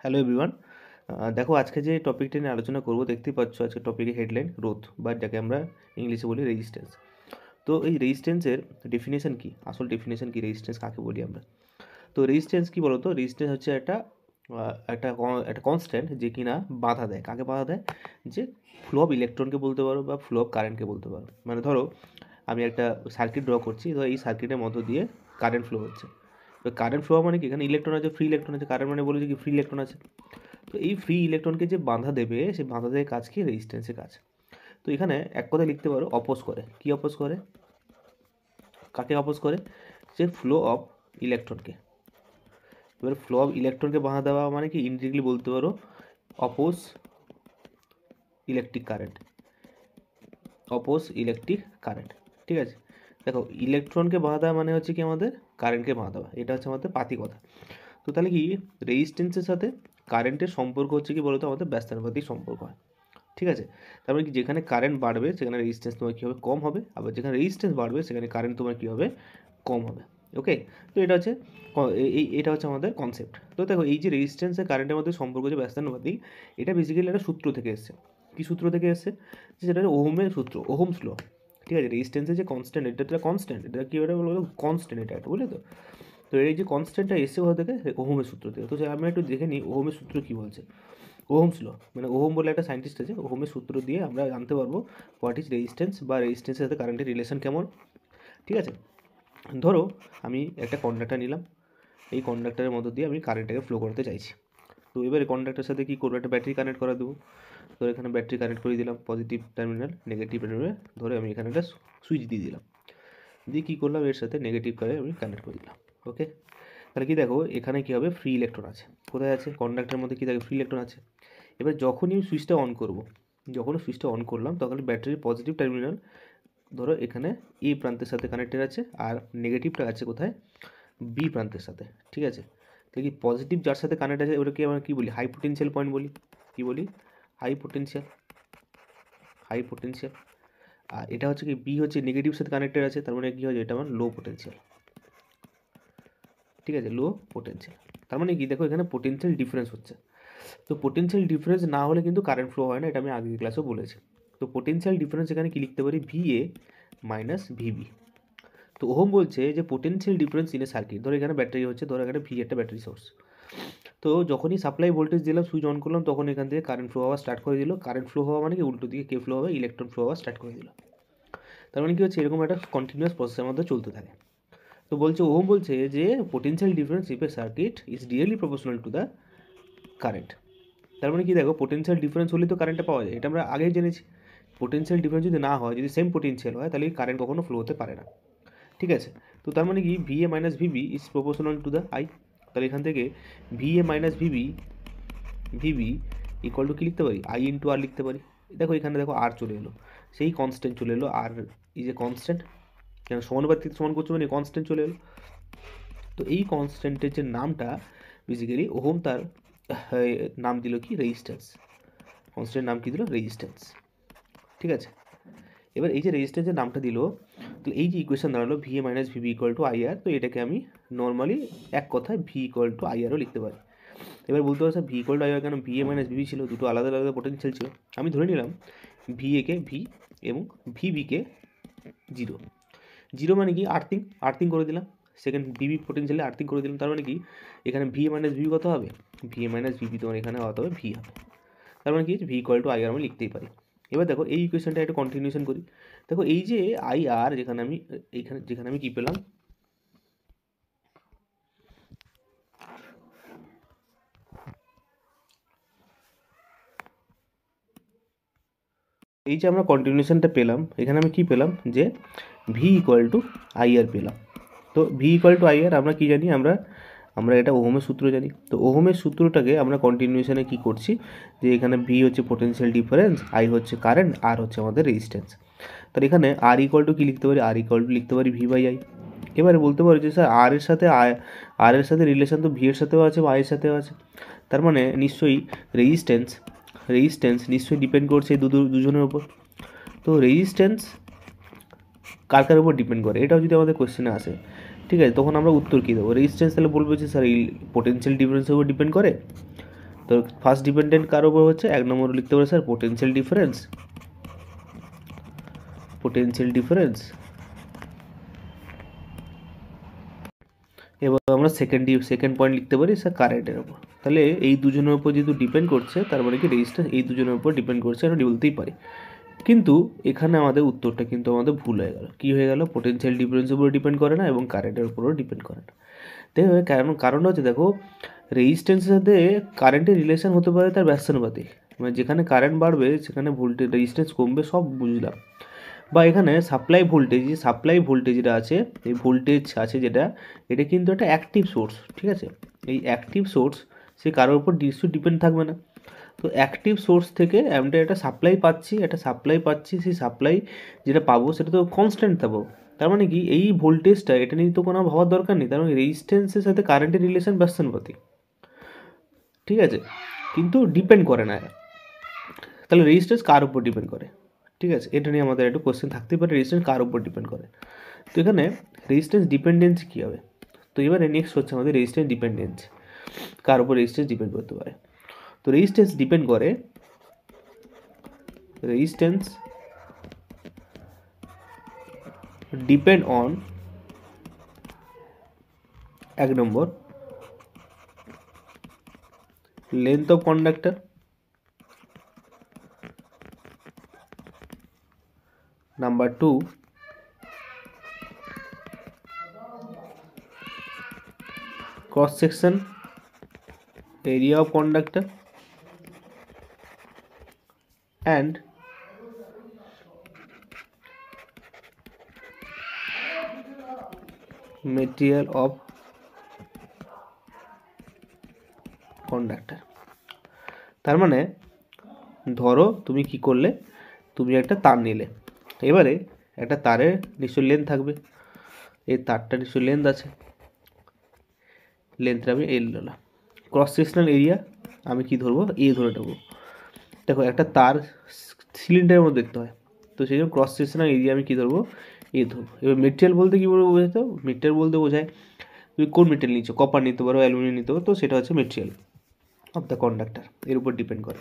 Hello everyone. দেখো আজকে যে টপিকটা নিয়ে আলোচনা করব দেখতেই পাচ্ছ আজকে টপিকের হেডলাইন রোধ বা যাকে আমরা ইংলিশে বলি রেজিস্ট্যান্স। তো এই রেজিস্ট্যান্সের ডেফিনেশন কি, আসল ডেফিনেশন কি, রেজিস্ট্যান্স কাকে বলি আমরা? তো রেজিস্ট্যান্স কি বলতো? রেজিস্ট্যান্স হচ্ছে একটা কনস্ট্যান্ট যে কিনা বাধা দেয়। কাকে বাধা দেয়? যে ফ্লো অফ ইলেকট্রনকে বলতে পারো বা ফ্লো অফ কারেন্টকে বলতে পারো। মানে ধরো আমি একটা সার্কিট ড্র করছি, ধরো এই সার্কিটের মধ্য দিয়ে কারেন্ট ফ্লো হচ্ছে। তো কারেন্ট ফ্লো মানে কি, এখানে ইলেকট্রন আছে, ফ্রি ইলেকট্রন আছে, কারেন্ট মানে বলেছে কি ফ্রি ইলেকট্রন আছে। তো এই ফ্রি ইলেকট্রনকে যে বাধা দেবে, সেই বাধা দেওয়ার কাজ কি? রেজিস্ট্যান্সের কাজ। তো এখানে এক কথায় লিখতে পারো অপোজ করে। কি অপোজ করে? কাকে অপোজ করে? যে ফ্লো অফ ইলেকট্রনকে। এবার ফ্লো অফ ইলেকট্রনকে বাধা দেওয়া মানে কি, ইনডিরেক্টলি বলতে পারো oppose electric current. Oppose electric current, ঠিক আছে। দেখো ইলেকট্রনকে বাধা দেওয়া মানে হচ্ছে কি আমাদের কারেন্টকে বাধা দেওয়া, এটা হচ্ছে আমাদের পাতি কথা। তো তাহলে কি রেজিস্ট্যান্সের সাথে কারেন্টের সম্পর্ক হচ্ছে কি বলতো? আমাদের ব্যস্তানুপাতিক সম্পর্ক হয়, ঠিক আছে। তার মানে কি, যেখানে কারেন্ট বাড়বে সেখানে রেজিস্ট্যান্স তোমার কী হবে? কম হবে। আবার যেখানে রেজিস্ট্যান্স বাড়বে সেখানে কারেন্ট তোমার কী হবে? কম হবে। ওকে। তো এটা হচ্ছে এটা হচ্ছে আমাদের কনসেপ্ট। তো দেখো এই যে রেজিস্ট্যান্স আর কারেন্টের মধ্যে সম্পর্ক যে ব্যস্তানুপাতিক, এটা বেসিক্যালি একটা সূত্র থেকে এসেছে। কী সূত্র থেকে এসেছে? সেটা হচ্ছে ওহমের সূত্র, ওহমস ল, ঠিক আছে। রেজিস্ট্যান্সের যে কনস্ট্যান্ট, এটা একটা কনস্ট্যান্ট, এটা কী এটা বলবো? কনস্ট্যান্ট, এটা একটা, বুঝলে তো? তো এই যে কনস্ট্যান্টটা এসছে কোথা থেকে? ওহমের সূত্র থেকে। তো আমরা একটু দেখে নিই ওহমের সূত্র কী বলছে। ওহমস ল, মানে ওহম বলে একটা সায়েন্টিস্ট আছে, ওহমের সূত্র দিয়ে আমরা জানতে পারবো হোয়াট ইজ রেজিস্ট্যান্স বা রেজিস্ট্যান্সের সাথে কারেন্টের রিলেশন কেমন, ঠিক আছে। ধরো আমি একটা কন্ডাক্টর নিলাম, এই কন্ডাক্টরের মধ্য দিয়ে আমি কারেন্টটাকে ফ্লো করতে চাইছি। তো এবারে কন্ডাক্টরের সাথে কী করবো? একটা ব্যাটারি কানেক্ট করে দেবো। ধরো এখানে ব্যাটারি কানেক্ট করে দিলাম, পজিটিভ টার্মিনাল, নেগেটিভ টার্মিনাল। ধরে আমি এখানে একটা সুইচ দিয়ে দিলাম, দিয়ে কী করলাম, এর সাথে নেগেটিভ করে আমি কানেক্ট করে দিলাম। ওকে। তাহলে কি দেখো এখানে কী হবে? ফ্রি ইলেকট্রন আছে। কোথায় আছে? কন্ডাক্টরের মধ্যে কী থাকে? ফ্রি ইলেকট্রন আছে। এবার যখনই আমি সুইচটা অন করব, যখন সুইচটা অন করলাম তখন ব্যাটারির পজিটিভ টার্মিনাল ধরো এখানে এ প্রান্তের সাথে কানেক্টেড আছে, আর নেগেটিভটা আছে কোথায়? বি প্রান্তের সাথে, ঠিক আছে। তাহলে কি পজিটিভ যার সাথে কানেক্ট আছে ওটাকে আমরা কী বলি? হাই পোটেনশিয়াল পয়েন্ট বলি। কী বলি? High potential, high potential. আর এটা হচ্ছে কি, বি হচ্ছে নেগেটিভ সাথে কানেক্টেড আছে, তার মানে কী হয়? এটা আমার লো পোটেনশিয়াল, ঠিক আছে, লো পোটেনশিয়াল। তার মানে কি দেখো এখানে পোটেনশিয়াল ডিফারেন্স হচ্ছে। তো পোটেনশিয়াল ডিফারেন্স না হলে কিন্তু কারেন্ট ফ্লো হয় না, এটা আমি আগের ক্লাসেও বলেছি। তো পোটেনশিয়াল ডিফারেন্স এখানে কি লিখতে পারি? VA minus VB. তো ওহম বলছে যে potential difference in a circuit, ধরো এখানে ব্যাটারি হচ্ছে, ধরো এখানে ভি একটা ব্যাটারি সোর্স। তো যখনই সাপ্লাই ভোল্টেজ দিলাম, সুইচ অন করলাম, তখন এখান থেকে কারেন্ট ফ্লো হওয়া স্টার্ট করে দিল। কারেন্ট ফ্লো হওয়া মানে কি, উল্টো দিকে কে ফ্লো হবে? ইলেকট্রন ফ্লো হওয়া স্টার্ট করে দিল। তার মানে কি হচ্ছে, এরকম একটা কন্টিনিউয়াস প্রসেসের মধ্যে চলতে থাকে। তো বলছে ওহম বলছে যে potential difference if A circuit is directly proportional to the current. তার মানে কি দেখো পোটেনশিয়াল ডিফারেন্স হলেই তো কারেন্টটা পাওয়া যায়, এটা আমরা আগেই জেনেছি। পোটেনশিয়াল ডিফারেন্স যদি না হয়, যদি সেম পোটেনশিয়াল হয়, তাহলে কারেন্ট কখনো ফ্লো হতে পারে না, ঠিক আছে। তো তার মানে কি V A minus V B is proportional to the I. তাহলে এখান থেকে V A minus VB equal to কী লিখতে পারি? আই ইন্টু আর লিখতে পারি। দেখো এখানে দেখো আর চলে এলো, সেই কনস্ট্যান্ট চলে এলো, আর এই যে কনস্ট্যান্ট, কেন সমানুপাতিক সমান করছো মানে কনস্ট্যান্ট চলে এলো। তো এই কনস্ট্যান্টের যে নামটা বেসিক্যালি ওহম তার নাম দিল কি? রেজিস্ট্যান্স। কনস্ট্যান্ট নাম কী দিল? রেজিস্ট্যান্স, ঠিক আছে। এবার এই যে রেজিস্ট্যান্সের নামটা দিল, তো এই যে ইকুয়েশন দাঁড়ালো VA minus VB equal to IR, তো এটাকে আমি নর্মালি এক কথায় ভি ইকুয়াল টু আইআরও লিখতে পারি। এবার বলতে পারছো ভি ইকুয়াল টু আইআর কেন? ভিএ মাইনাস ভিবি ছিল, দুটো আলাদা আলাদা পোটেনশিয়াল ছিল। আমি ধরে নিলাম ভিএকে ভি এবং ভিবিকে জিরো। জিরো মানে কি? আর্থিং, আর্থিং করে দিলাম। সেকেন্ড ভিবি পোটেনশিয়ালে আর্থিং করে দিলাম। তার মানে কি এখানে ভি মাইনাস ভিবি কত হবে? ভি মাইনাস ভিবি তোমার এখানে কত হবে? ভি হবে। তার মানে কি ভি ইকুয়াল টু আই আর আমি লিখতেই পারি। এবার দেখো এই ইকুয়েশনটা একটু কন্টিনিউশন করি। দেখো এই যে আই আর, যেখানে আমি যেখানে আমি কি পেলাম? এই যে আমরা কন্টিনিউশনটা পেলাম, এখানে আমি কি পেলাম? যে ভি ইকুয়াল টু আই আর পেলাম। তো ভি ইকুয়াল টু আই আর আমরা কি জানি? আমরা আমরা এটা ওহমের সূত্র জানি। তো ওহমের সূত্রটাকে আমরা কন্টিনিউশনে কি করছি, যে এখানে ভি হচ্ছে পোটেনশিয়াল ডিফারেন্স, আই হচ্ছে কারেন্ট, আর হচ্ছে আমাদের রেজিস্ট্যান্স। তাহলে এখানে আর ইকুয়াল টু কী লিখতে পারি? আর ইকুয়াল টু লিখতে পারি ভি বাই আই। এবারে বলতে পারি যে স্যার আর এর সাথে আর এর সাথে রিলেশন তো ভি এর সাথেও আছে বা আই এর সাথেও আছে, তার মানে নিশ্চয়ই রেজিস্ট্যান্স নিশ্চয়ই ডিপেন্ড করছে এই দুজনের উপর। তো রেজিস্ট্যান্স কার কার উপর ডিপেন্ড করে, এটাও যদি আমাদের কোয়েশ্চেনে আসে, ঠিক আছে, তখন আমরা উত্তর কী দেবো? রেজিস্ট্যান্স তাহলে বলবো যে স্যার এই পোটেনশিয়াল ডিফারেন্সের উপর ডিপেন্ড করে, তো ফার্স্ট ডিপেন্ডেন্ট কার উপর হচ্ছে, 1 নম্বর লিখতে পারে স্যার পোটেনশিয়াল ডিফারেন্স। এবার আমরা সেকেন্ড পয়েন্ট লিখতে পারি স্যার কারেন্টের উপর। তাহলে এই দুজনের উপর যেহেতু ডিপেন্ড করছে, তার মানে কি রেজিস্ট্যান্স এই দুজনের উপর ডিপেন্ড করছে, আমরা বলতেই পারি। কিন্তু এখানে আমাদের উত্তরটা কিন্তু আমাদের ভুল হয়ে গেল। কী হয়ে গেল? পোটেনশিয়াল ডিফারেন্সের উপর ডিপেন্ড করে না এবং কারেন্টের উপরও ডিপেন্ড করে না। দেখো কারণটা হচ্ছে, দেখো রেজিস্ট্যান্সের সাথে কারেন্টের রিলেশন হতে পারে তার ব্যস্তানুপাতিক, মানে যেখানে কারেন্ট বাড়বে সেখানে ভোল্টেজ রেজিস্ট্যান্স কমবে, সব বুঝলাম। বা এখানে সাপ্লাই ভোল্টেজটা আছে, এই ভোল্টেজ আছে যেটা, এটা কিন্তু একটা অ্যাক্টিভ সোর্স, ঠিক আছে? এই অ্যাক্টিভ সোর্স সে কারোর উপর ডিপেন্ড থাকবে না। তো অ্যাক্টিভ সোর্স থেকে আমরা একটা সাপ্লাই পাচ্ছি, সেই সাপ্লাই যেটা পাবো সেটা তো কনস্ট্যান্ট পাবো। তার মানে কি এই ভোল্টেজটা, এটা নিয়ে তো কোনো ভাবার দরকার নেই, তার মানে রেজিস্ট্যান্সের সাথে কারেন্টের রিলেশন ব্যস্তানুপাতিক, ঠিক আছে? কিন্তু ডিপেন্ড করে না। তাহলে রেজিস্ট্যান্স কার উপর ডিপেন্ড করে, ঠিক আছে? এটা নিয়ে আমাদের একটু কোয়েশ্চেন থাকতেই পারে, রেজিস্ট্যান্স কার উপর ডিপেন্ড করে। তো এখানে রেজিস্ট্যান্স ডিপেন্ডেন্সি কী হবে? তো এবারে নেক্সট হচ্ছে আমাদের রেজিস্ট্যান্স ডিপেন্ডেন্সি, কার উপর রেজিস্ট্যান্স ডিপেন্ড করতে পারে। তো রেজিস্ট্যান্স ডিপেন্ড করে, on 1 number length of conductor, number 2 cross section area of conductor, and material of conductor। তার মানে ধরো তুমি কি করলে, তুমি একটা তার নিলে, এবারে একটা তারের নিশ্চয় লেন্থ থাকবে, এই তারটা নিশ্চয় লেন্থ আছে, লেন্থটা আমি এল নিলাম। ক্রস সেকশনাল এরিয়া আমি কি ধরবো, এ ধরে নেবো। দেখো একটা তার সিলিন্ডারের মধ্যে দেখতে হয়, তো সেই জন্য ক্রস সেকশনাল এরিয়া আমি কী ধরবো, এ ধরবো। এবার মেটেরিয়াল বলতে কী বলবো বোঝাতে, মেটেরিয়াল বলতে বোঝায় তুমি কোন মেটেরিয়াল নিচ্ছ, কপার নিতে পারো, অ্যালুমিনিয়াম নিতে পারো, তো সেটা হচ্ছে মেটেরিয়াল অফ দ্য কন্ডাক্টর, এর উপর ডিপেন্ড করে।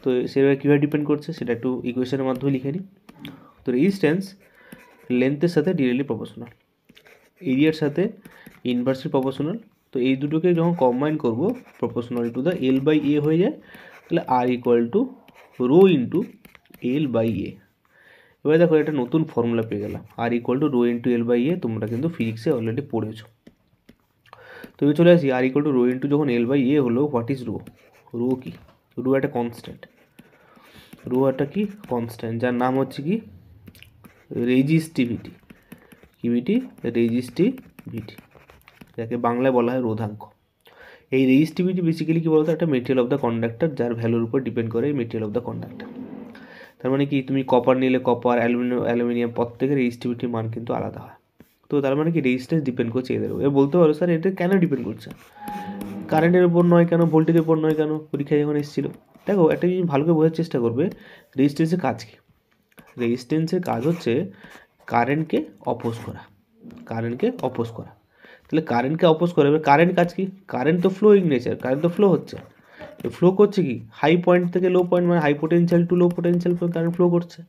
তো সেভাবে কীভাবে ডিপেন্ড করছে সেটা একটু ইকুয়েশনের মাধ্যমে লিখে নিই। তো রেজিস্ট্যান্স লেন্থের সাথে ডিরেক্টলি প্রপোর্শনাল, এরিয়ার সাথে ইনভার্সলি প্রপোর্শনাল। তো এই দুটোকে যখন কম্বাইন করবো proportional to the L by A হয়ে যায়, তাহলে R equal to rho into L by A. এবার দেখো একটা নতুন ফর্মুলা পেয়ে গেলাম, R equal to rho into L by A, তোমরা কিন্তু ফিজিক্সে অলরেডি পড়েছো। তো এবার চলে আসি, R equal to rho into যখন এল বাই এ হলো, হোয়াট ইজ রো? রো কি? রো একটা কনস্ট্যান্ট, যার নাম হচ্ছে কি রেজিস্টিভিটি, রেজিস্টিভিটি, যাকে বাংলায় বলা হয় রোধাঙ্ক। এই রেজিস্টিভিটি বেসিক্যালি কী বলতো, একটা মেটেরিয়াল অফ দ্য কন্ডাক্টর, যার ভ্যালুর উপর ডিপেন্ড করে এই মেটেরিয়াল অফ দ্য কন্ডাক্টর। তার মানে কি, তুমি কপার নিলে কপার, অ্যালুমিনিয়াম, প্রত্যেকের রেজিস্টিভিটির মান কিন্তু আলাদা হয়। তো তার মানে কি রেজিস্ট্যান্স ডিপেন্ড করছে এদের উপর। বলতে পারো স্যার এটা কেন ডিপেন্ড করছে, কারেন্টের উপর নয় কেন, ভোল্টেজের উপর নয় কেন, পরীক্ষায় যখন এসেছিল। দেখো একটা জিনিস ভালো করে বোঝার চেষ্টা করবে, রেজিস্ট্যান্সের কাজ কি? রেজিস্ট্যান্সের কাজ হচ্ছে কারেন্টকে অপোজ করা, তাহলে কারেন্টকে অপোজ করে। এবার কারেন্ট কাজ কি? কারেন্ট তো ফ্লোয়িং নেচার, কারেন্ট তো ফ্লো হচ্ছে। ফ্লো করছে কি, হাই পয়েন্ট থেকে লো পয়েন্ট, মানে high potential to low potential current flow করছে।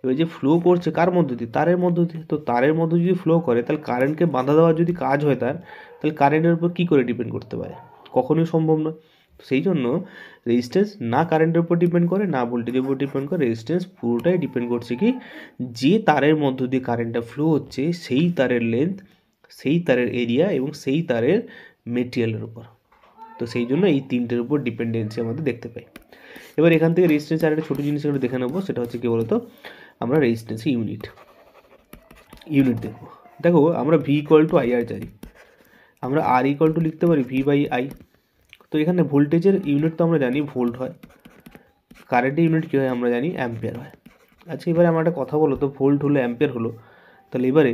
এবার যে ফ্লো করছে কার মধ্য দিয়ে, তারের মধ্য দিয়ে। তো তারের মধ্যে যদি ফ্লো করে, তাহলে কারেন্টকে বাধা দেওয়ার যদি কাজ হয় তাহলে কারেন্টের উপর কী করে ডিপেন্ড করতে পারে? কখনোই সম্ভব নয়। সেই জন্য রেজিস্ট্যান্স না কারেন্টের উপর ডিপেন্ড করে, না ভোল্টেজের উপর ডিপেন্ড করে, রেজিস্ট্যান্স পুরোটাই ডিপেন্ড করছে কি, যে তারের মধ্য দিয়ে কারেন্টটা ফ্লো হচ্ছে সেই তারের লেন্থ, সেই তারের এরিয়া এবং সেই তারের মেটেরিয়ালের উপর। তো সেই জন্য এই তিনটের উপর ডিপেন্ডেন্সি আমাদের দেখতে পাই। এবার এখান থেকে রেজিস্ট্যান্স আর একটা ছোটো জিনিস একটু দেখে নেবো, সেটা হচ্ছে কী বলতো, আমরা রেজিস্ট্যান্সে ইউনিট দেখবো। দেখো আমরা ভি ইকুয়াল টু আই আর জানি, আমরা আর ইকুয়াল টু লিখতে পারি ভি বাই আই। তো এখানে ভোল্টেজের ইউনিট তো আমরা জানি ভোল্ট হয়, কারেন্টের ইউনিট কী হয় আমরা জানি অ্যাম্পিয়ার হয়। আচ্ছা এবারে আমার একটা কথা বলো তো, ভোল্ট হলো অ্যাম্পিয়ার হলো, তাহলে এবারে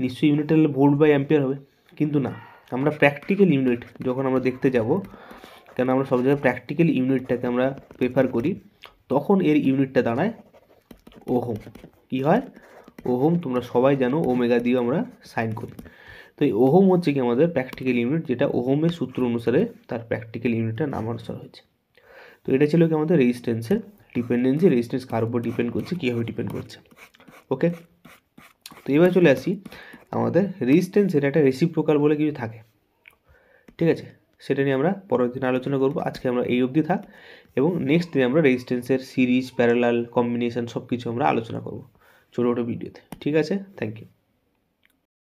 নিশ্চয়ই ইউনিট হলে ভোল্ট বাই অ্যাম্পিয়ার হবে, কিন্তু না, আমরা প্র্যাকটিক্যাল ইউনিট যখন আমরা দেখতে যাব, কেন আমরা সব জায়গায় প্র্যাকটিক্যাল ইউনিটটাকে আমরা প্রেফার করি, তখন এর ইউনিটটা দাঁড়ায় ওহম। কী হয়? ওহম। তোমরা সবাই জানো ওমেগা দিয়ে আমরা সাইন করি। তো এই ওহম হচ্ছে কি আমাদের প্র্যাকটিক্যাল ইউনিট, যেটা ওহমের সূত্র অনুসারে তার প্র্যাকটিক্যাল ইউনিটের নাম অনুসার হয়েছে। তো এটা ছিল কি আমাদের রেজিস্ট্যান্সের ডিপেন্ডেন্সি, রেজিস্ট্যান্স কার উপর ডিপেন্ড করছে, কীভাবে ডিপেন্ড করছে। ওকে, তো এবার চলে আসি আমাদের রেজিস্ট্যান্সের একটা রেসিপ্রোকাল বলে কিছু থাকে, ঠিক আছে, সেটা নিয়ে আমরা পরের দিন আলোচনা করব। আজকে আমরা এই অবধি থাক, এবং নেক্সট দিনে আমরা রেজিস্ট্যান্সের সিরিজ, প্যারালাল, কম্বিনেশন সব কিছু আমরা আলোচনা করব ছোটো ছোটো ভিডিওতে। ঠিক আছে, থ্যাংক ইউ।